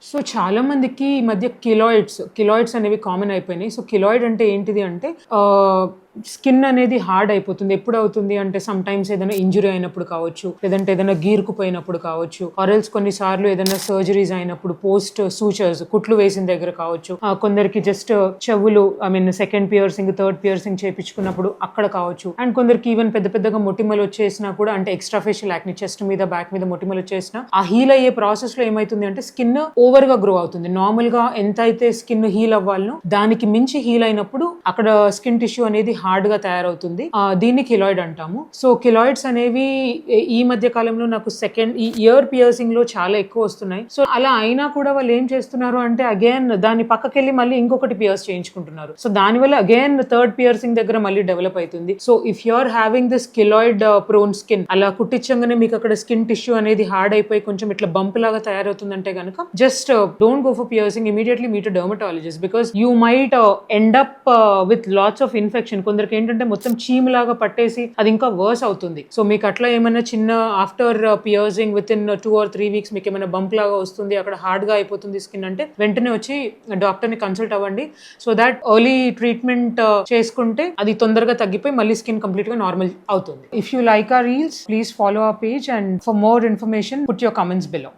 So చాలా మందికి ఈ మధ్య కిలాయిడ్స్ అనేవి కామన్ అయిపోయినాయి. సో కిలాయిడ్ అంటే ఏంటిది అంటే స్కిన్ అనేది హార్డ్ అయిపోతుంది. ఎప్పుడు అవుతుంది అంటే సమ్ టైమ్స్ ఏదైనా ఇంజురీ అయినప్పుడు కావచ్చు, లేదంటే ఏదైనా గీరుకుపోయినప్పుడు కావచ్చు, ఆర్ఎల్స్ కొన్నిసార్లు ఏదైనా సర్జరీస్ అయినప్పుడు పోస్ట్ సూచర్స్ కుట్లు వేసిన దగ్గర కావచ్చు, కొందరికి జస్ట్ చెవులు సెకండ్ పియర్సింగ్ థర్డ్ పియర్సింగ్ చేయించుకున్నప్పుడు అక్కడ కావచ్చు, అండ్ కొందరికి ఈవెన్ పెద్ద పెద్దగా మొటిమలు వచ్చేసినా కూడా, అంటే ఎక్స్ట్రా ఫేషియల్ యాక్ని చెస్ట్ మీద బ్యాక్ మీద మొటిమలు వచ్చేసినా ఆ హీల్ అయ్యే ప్రాసెస్ లో ఏమైతుంది అంటే స్కిన్ ఓవర్ గా గ్రో అవుతుంది. నార్మల్ గా ఎంత అయితే స్కిన్ హీల్ అవ్వాలనో దానికి మించి హీల్ అయినప్పుడు అక్కడ స్కిన్ టిష్యూ అనేది హార్డ్ గా తయారవుతుంది. దీన్ని కిలాయిడ్ అంటాము. సో కిలాయిడ్స్ అనేవి ఈ మధ్య కాలంలో నాకు ఈ ఇయర్ పియర్సింగ్ లో చాలా ఎక్కువ వస్తున్నాయి. సో అలా అయినా కూడా వాళ్ళు ఏం చేస్తున్నారు అంటే అగైన్ దాని పక్కకెళ్ళి మళ్ళీ ఇంకొకటి పియర్స్ చేయించుకుంటున్నారు. సో దానివల్ల అగైన్ థర్డ్ పియర్సింగ్ దగ్గర మళ్ళీ డెవలప్ అవుతుంది. So if you are having this keloid prone skin, అలా కుట్టించగానే మీకు అక్కడ స్కిన్ టిష్యూ అనేది హార్డ్ అయిపోయి కొంచెం ఇట్లా బంప్ లాగా తయారవుతుందంటే కనుక just don't go for piercing, immediately meet dermatologist, because you might end up with lots of infection. కొందరికి ఏంటంటే మొత్తం చీమ్ లాగా పట్టేసి అది ఇంకా వర్స్ అవుతుంది. సో మీకు అట్లా ఏమైనా చిన్న after piercing with in 2 or 3 weeks మీకు ఏమైనా బంప్ లాగా వస్తుంది, అక్కడ హార్డ్ గా అయిపోతుంది స్కిన్ అంటే వెంటనే వచ్చి డాక్టర్ ని కన్సల్ట్ అవ్వండి. సో దాట్ ఎర్లీ ట్రీట్మెంట్ చేసుకుంటే అది తొందరగా తగ్గిపోయి మళ్ళీ స్కిన్ కంప్లీట్ గా నార్మల్ అవుతుంది. If you like our reels, please follow our page, and for more information put your comments below.